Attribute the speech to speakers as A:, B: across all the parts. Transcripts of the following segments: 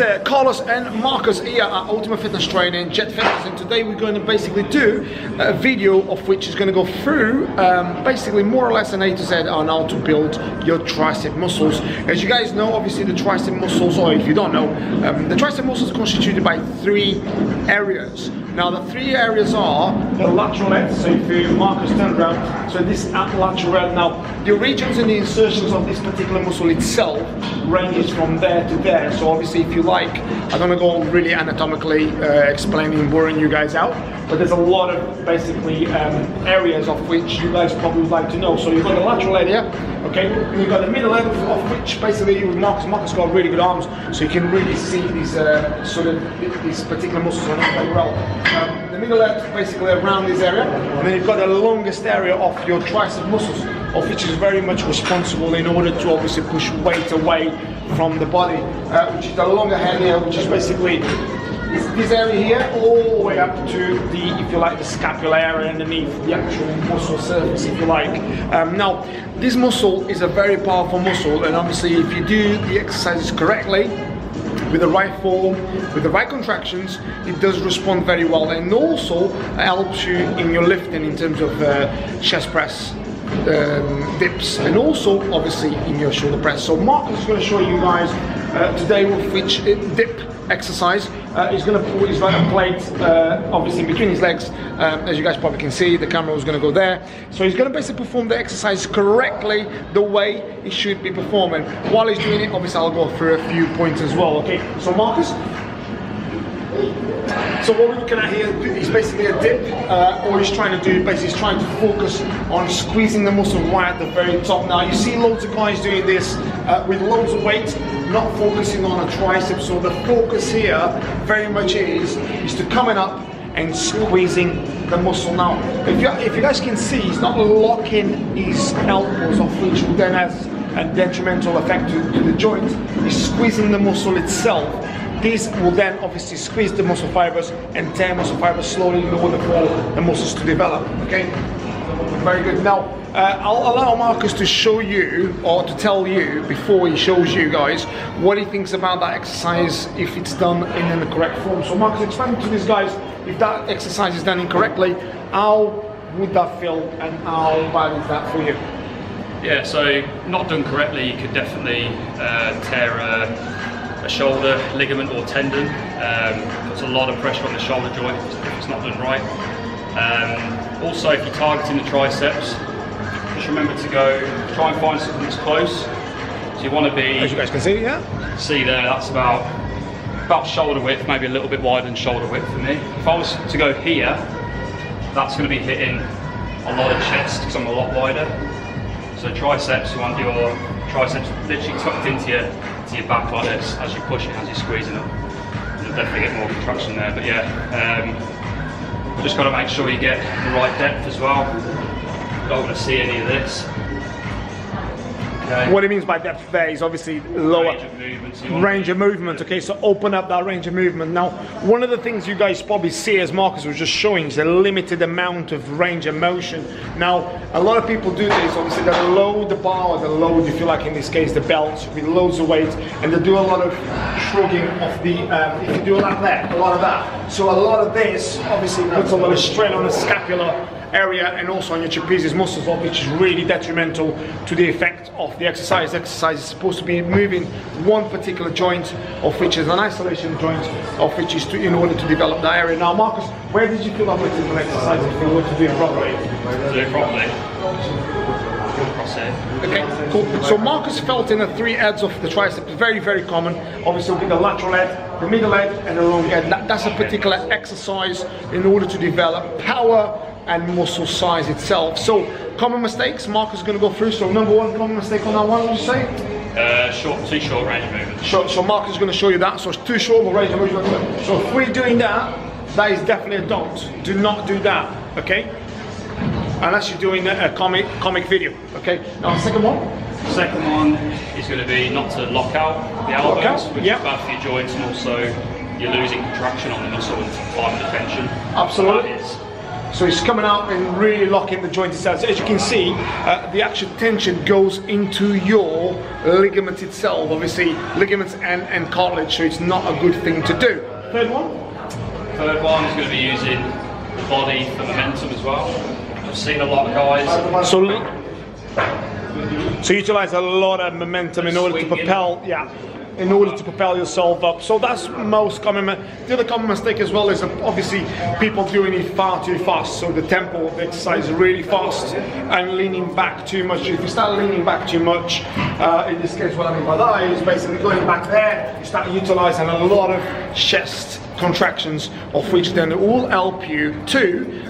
A: it's Carlos and Marcus here at Ultimate Fitness Training, Jet Fitness, and today we're going to basically do a video of which is going to go through basically more or less an A to Z on how to build your tricep muscles. As you guys know, obviously the tricep muscles, or if you don't know, the tricep muscles are constituted by 3 areas. Now the 3 areas are the lateral head, so if you Marcus turn around, so this lateral head. Now the regions and the insertions of this particular muscle itself ranges from there to there. So obviously if you like, I don't want to go really anatomically explaining, boring you guys out, but there's a lot of basically areas of which you guys probably would like to know. So you've got the lateral head here, okay, and you've got the middle head of which basically with Marcus got really good arms, so you can really see these sort of these particular muscles on it very well. The middle head basically around this area, and then you've got the longest area of your tricep muscles, of which is very much responsible in order to obviously push weight away from the body, which is the longer head here, which is basically this area here all the way up to the, if you like, the scapular area underneath the actual muscle surface, if you like. Now this muscle is a very powerful muscle, and obviously if you do the exercises correctly, with the right form, with the right contractions, it does respond very well, and also helps you in your lifting in terms of chest press, dips, and also obviously in your shoulder press. So Marcus is going to show you guys today with which dip exercise. He's going to put his right plate obviously in between his legs, as you guys probably can see. The camera was going to go there, so he's going to basically perform the exercise correctly the way he should be performing. While he's doing it, obviously I'll go through a few points as well. Okay, so Marcus, so what we're looking at here is basically a dip, or he's trying to do, basically he's trying to focus on squeezing the muscle right at the very top. Now you see loads of guys doing this with loads of weight, not focusing on a tricep. So the focus here very much is to coming up and squeezing the muscle. Now if you guys can see, he's not locking his elbows, of which then has a detrimental effect to the joint. He's squeezing the muscle itself. This will then obviously squeeze the muscle fibers and tear muscle fibers slowly in order for the muscles to develop. Okay, very good. Now I'll allow Marcus to show you, or to tell you before he shows you guys, what he thinks about that exercise if it's done in the correct form. So Marcus, explain to these guys, if that exercise is done incorrectly, how would that feel and how bad is that for you?
B: Yeah, so not done correctly, you could definitely tear a shoulder ligament or tendon. Puts a lot of pressure on the shoulder joint if it's not done right. Also, if you're targeting the triceps, just remember to try and find something that's close. So you want to be,
A: as you guys can see, yeah.
B: See there, that's about shoulder width, maybe a little bit wider than shoulder width for me. If I was to go here, that's going to be hitting a lot of chest because I'm a lot wider. So triceps, you want your triceps literally tucked into your back like this as you're pushing, as you're squeezing up. You'll definitely get more contraction there, but yeah, just got to make sure you get the right depth as well. Don't want to see any of this. Okay.
A: What he means by depth there is obviously lower range of movement. Okay, so open up that range of movement. Now, one of the things you guys probably see, as Marcus was just showing, is a limited amount of range of motion. Now, a lot of people do this. Obviously, they load the bar, or they load, if you like, in this case, the belt with loads of weight, and they do a lot of shrugging of the. If you do like that, a lot of that. So a lot of this obviously puts a lot of strain on the scapular area and also on your trapezius muscles, which is really detrimental to the effect of the exercise. The exercise is supposed to be moving one particular joint, of which is an isolation joint, of which is in order to develop that area. Now, Marcus, where did you feel that particular exercise if you were to do it properly?
B: Do it properly. Across here.
A: Okay, cool. So Marcus felt in the 3 heads of the tricep. Very, very common. Obviously, with the lateral head, the middle head, and the long head. That's a particular exercise in order to develop power and muscle size itself. So common mistakes Marcus is going to go through. So number 1 common mistake on that one, would you say?
B: Too short range of movement.
A: So Marcus is going to show you that. So it's too short of a range of movement. So if we're doing that, that is definitely a don't. Do not do that. Okay, unless you're doing a comic video. Okay, now the second one.
B: Second one is going to be not to lock out the elbows, which is bad for your joints, and also you're losing contraction on the muscle and time of the tension.
A: Absolutely. So it's coming out and really locking the joint itself. So as you can see, the actual tension goes into your ligament itself. Obviously, ligaments and cartilage, so it's not a good thing to do. Third one?
B: Third one is going to be using the body for momentum as well. I've seen a lot of guys.
A: So utilize a lot of momentum in order to propel, in order to propel yourself up. So that's most common. The other common mistake as well is obviously people doing it far too fast. So the tempo of the exercise is really fast and leaning back too much. If you start leaning back too much, in this case what I mean by that is basically going back there, you start utilizing a lot of chest contractions, of which then will help you to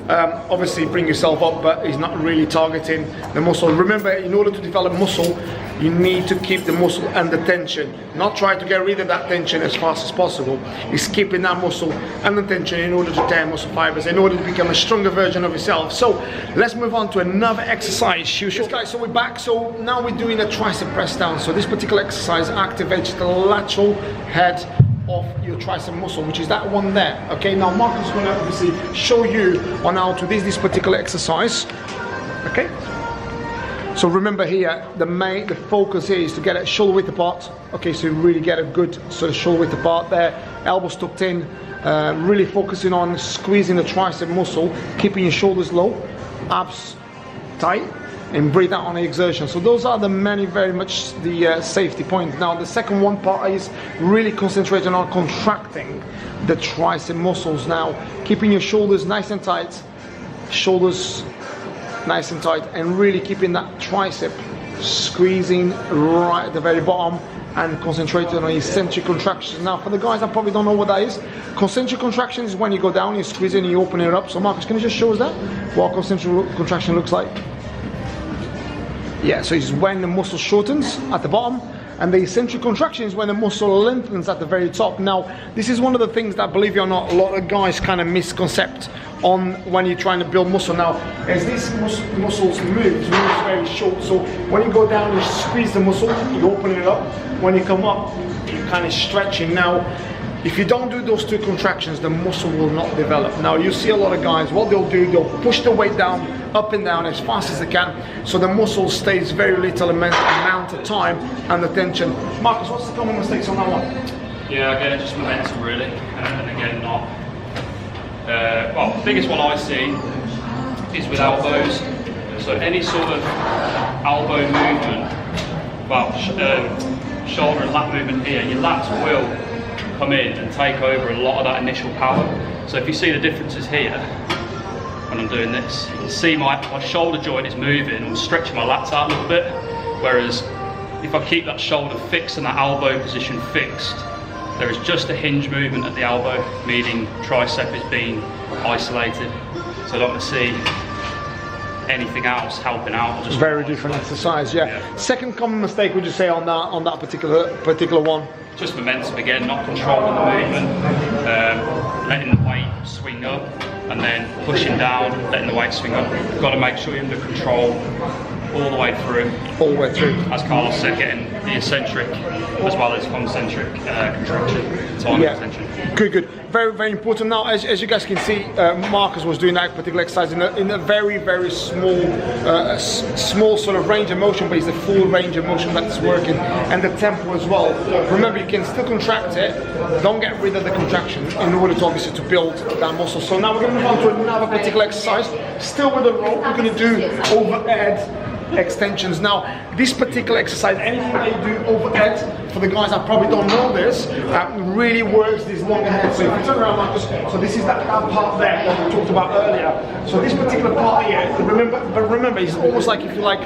A: obviously bring yourself up, but it's not really targeting the muscle. Remember, in order to develop muscle, you need to keep the muscle under tension, not try to get rid of that tension as fast as possible. It's keeping that muscle under tension in order to tear muscle fibers, in order to become a stronger version of yourself. So let's move on to another exercise. Yes, guys, so we're back. So now we're doing a tricep press down. So this particular exercise activates the lateral head of your tricep muscle, which is that one there. Okay, now Marcus is going to obviously show you on how to do this particular exercise. Okay, so remember here, the focus here is to get it shoulder width apart. Okay, so you really get a good sort of shoulder width apart there, elbows tucked in, really focusing on squeezing the tricep muscle, keeping your shoulders low, abs tight, and breathe out on the exertion. So those are the very much the safety points. Now the second one part is really concentrating on contracting the tricep muscles. Now keeping your shoulders nice and tight, and really keeping that tricep squeezing right at the very bottom, and concentrating on eccentric contractions. Now for the guys that probably don't know what that is, concentric contractions is when you go down, you squeeze it and you open it up. So Marcus, can you just show us that, what concentric contraction looks like? Yeah, so it's when the muscle shortens at the bottom, and the eccentric contraction is when the muscle lengthens at the very top. Now, this is one of the things that, believe it or not, a lot of guys kind of misconcept on when you're trying to build muscle. Now, as these muscles move, it's very short. So when you go down, you squeeze the muscle, you open it up. When you come up, you're kind of stretching. Now, if you don't do those two contractions, the muscle will not develop. Now, you see a lot of guys, what they'll do, they'll push the weight down, up and down as fast as they can, so the muscle stays very little amount of time under tension. Marcus, what's the common mistakes on that one?
B: Yeah, again, just momentum really, and again, not. Well, the biggest one I see is with elbows. So any sort of elbow movement, well, shoulder and lat movement here, your lats will come in and take over a lot of that initial power. So if you see the differences here, when I'm doing this, you can see my shoulder joint is moving, I'm stretching my lats out a little bit, whereas if I keep that shoulder fixed and that elbow position fixed, there is just a hinge movement at the elbow, meaning tricep is being isolated. So I don't want to see anything else helping out. Just
A: very different exercise, yeah. Second common mistake, would you say, on that particular one?
B: Just momentum again, not controlling the movement, letting the weight swing up, and then pushing down, letting the weight swing up. You've got to make sure you're under control all the way through.
A: All the way through.
B: As Carlos said, getting the eccentric as well as concentric contraction, time extension.
A: Good. Very, very important. Now, as you guys can see, Marcus was doing that particular exercise in a very, very small sort of range of motion, but it's the full range of motion that's working, and the tempo as well. Remember, you can still contract it, don't get rid of the contraction in order to obviously to build that muscle. So now we're going to move on to another particular exercise, still with the rope. We're going to do overhead extensions. Now, this particular exercise, anything that you do overhead, for the guys that probably don't know this, really works this longer head. So if you turn around, Marcus, so this is that part there that we talked about earlier. So this particular part here, remember, it's almost like, if you like,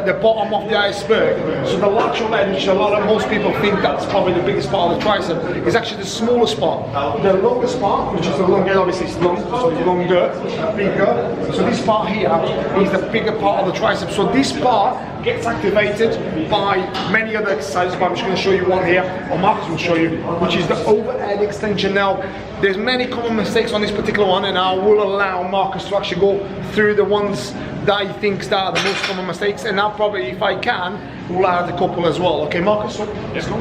A: the bottom of the iceberg. So the lateral edge, most people think that's probably the biggest part of the tricep, is actually the smallest part. The longest part, which is the longer, obviously it's long, so it's longer, bigger. So this part here is the bigger part of the tricep. So this part gets activated by many other exercises, but I'm just going to show you one here, or Marcus will show you, which is the overhead extension. Now, there's many common mistakes on this particular one, and I will allow Marcus to actually go through the ones that he thinks that are the most common mistakes, and I'll probably, if I can, will add a couple as well. Okay, Marcus, so let's go.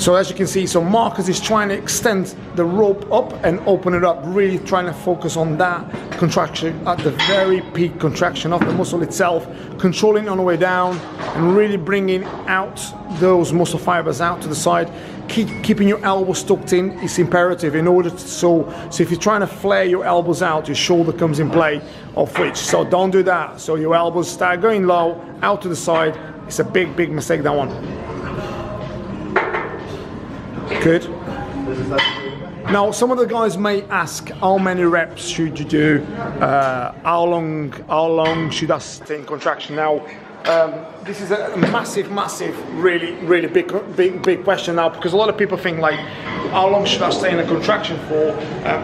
A: So as you can see, so Marcus is trying to extend the rope up and open it up, really trying to focus on that contraction at the very peak contraction of the muscle itself, controlling on the way down and really bringing out those muscle fibers out to the side. Keeping your elbows tucked in is imperative in order to, so if you're trying to flare your elbows out, your shoulder comes in play, of which, so don't do that. So your elbows start going low, out to the side. It's a big mistake, that one. Good. Now, some of the guys may ask, how many reps should you do? How long should I stay in contraction? Now, this is a massive, really big question now, because a lot of people think like, how long should I stay in a contraction for?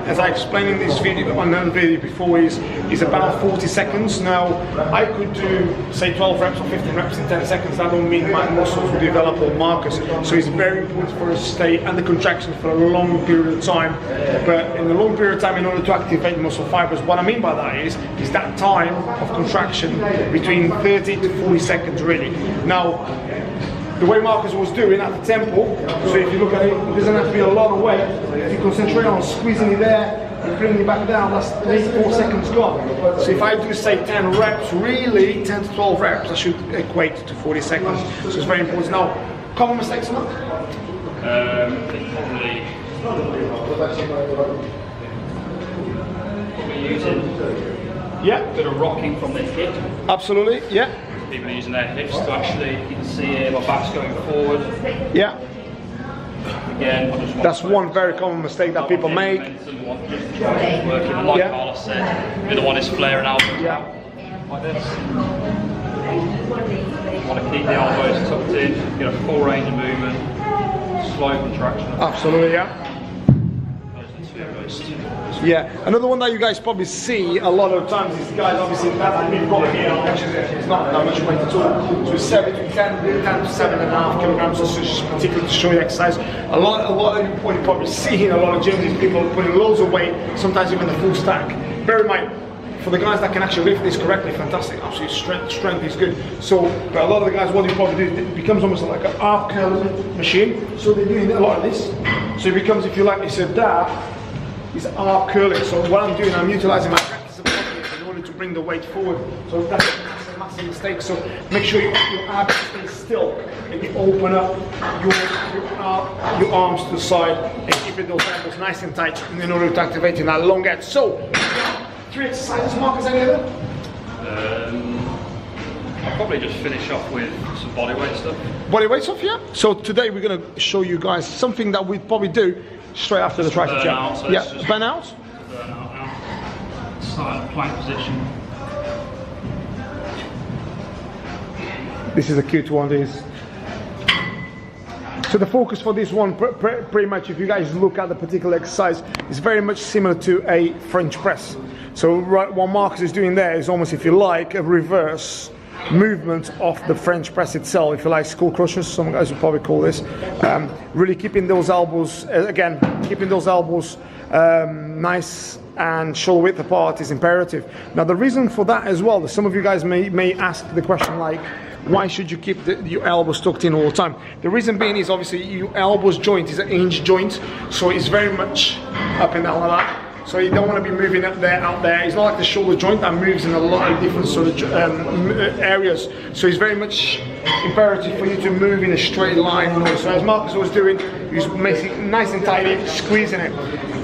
A: As I explained in this video, on another video before, is about 40 seconds. Now, I could do, say, 12 reps or 15 reps in 10 seconds. That don't mean my muscles will develop or Marcus. So it's very important for us to stay under contraction for a long period of time. But in a long period of time, in order to activate muscle fibers, what I mean by that is that time of contraction between 30 to 40 seconds, really. Now, the way Marcus was doing at the tempo, so if you look at it, it doesn't have to be a lot of weight. If you concentrate on squeezing it there and bringing it back down, that's 4 seconds gone. So if I do, say, 10 reps, really 10 to 12 reps, that should equate to 40 seconds. So it's very important. Now, common mistakes, Mark?
B: Probably using a bit of rocking from the hip.
A: Absolutely, yeah.
B: People are using their hips to actually, you can see here, my back's going forward.
A: Yeah.
B: Again, I just
A: that's one very common mistake that people make.
B: Just working, like Carlos said, the other one is flaring out like this. You want to keep the elbows tucked in, get a full range of movement, slow contraction.
A: Absolutely, yeah. Yeah, another one that you guys probably see a lot of times is guys, obviously, that we've got here, it's not that much weight at all. So it's 10 to 7.5 kilograms, so just particularly to show you exercise. A lot of you probably see in a lot of gyms is people putting loads of weight, sometimes even the full stack. Bear in mind, for the guys that can actually lift this correctly, fantastic, absolutely strength is good. So, but a lot of the guys, what you probably do, it becomes almost like an arm curl machine. So they're doing a lot of this. So it becomes, if you like, it's a that. Is arm curling. So what I'm doing, I'm utilizing my practice of in order to bring the weight forward. So that's a massive mistake. So make sure your abs stay still and you open up your arms to the side and keep those ankles nice and tight in order to activate in that long edge. So 3 exercises, Marcus, any of them?
B: I'll probably just finish off with some bodyweight stuff.
A: Bodyweight stuff, yeah. So today we're going to show you guys something that we'd probably do straight after the tricep jump.
B: So
A: yeah, burn out.
B: Burn out now. Start in plank position.
A: This is a cute one, this. So the focus for this one, pretty much, if you guys look at the particular exercise, is very much similar to a French press. So what Marcus is doing there is almost, if you like, a reverse movement of the French press itself, if you like, skull crushers, some guys would probably call this. Really keeping those elbows, again, keeping those elbows nice and shoulder width apart is imperative. Now the reason for that as well, some of you guys may ask the question like, why should you keep your elbows tucked in all the time? The reason being is obviously your elbows joint is an hinge joint, so it's very much up and down like that. So you don't want to be moving up there, out there. It's not like the shoulder joint that moves in a lot of different sort of areas. So it's very much imperative for you to move in a straight line. So as Marcus was doing, he was making it nice and tidy, squeezing it.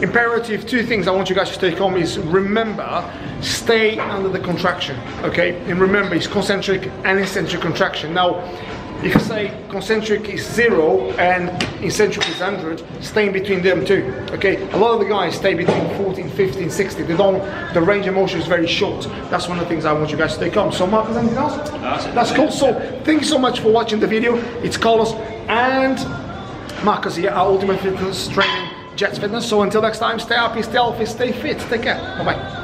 A: Imperative, 2 things I want you guys to take home is, remember, stay under the contraction, okay? And remember, it's concentric and eccentric contraction. Now, if you say concentric is 0 and eccentric is 100, stay in between them too, okay? A lot of the guys stay between 14, 15, 60. They don't, the range of motion is very short. That's one of the things I want you guys to take home. So Marcus, anything else? That's cool. So thank you so much for watching the video. It's Carlos and Marcus here, our Ultimate Fitness Training Jets Fitness. So until next time, stay happy, stay healthy, stay fit. Take care. Bye-bye.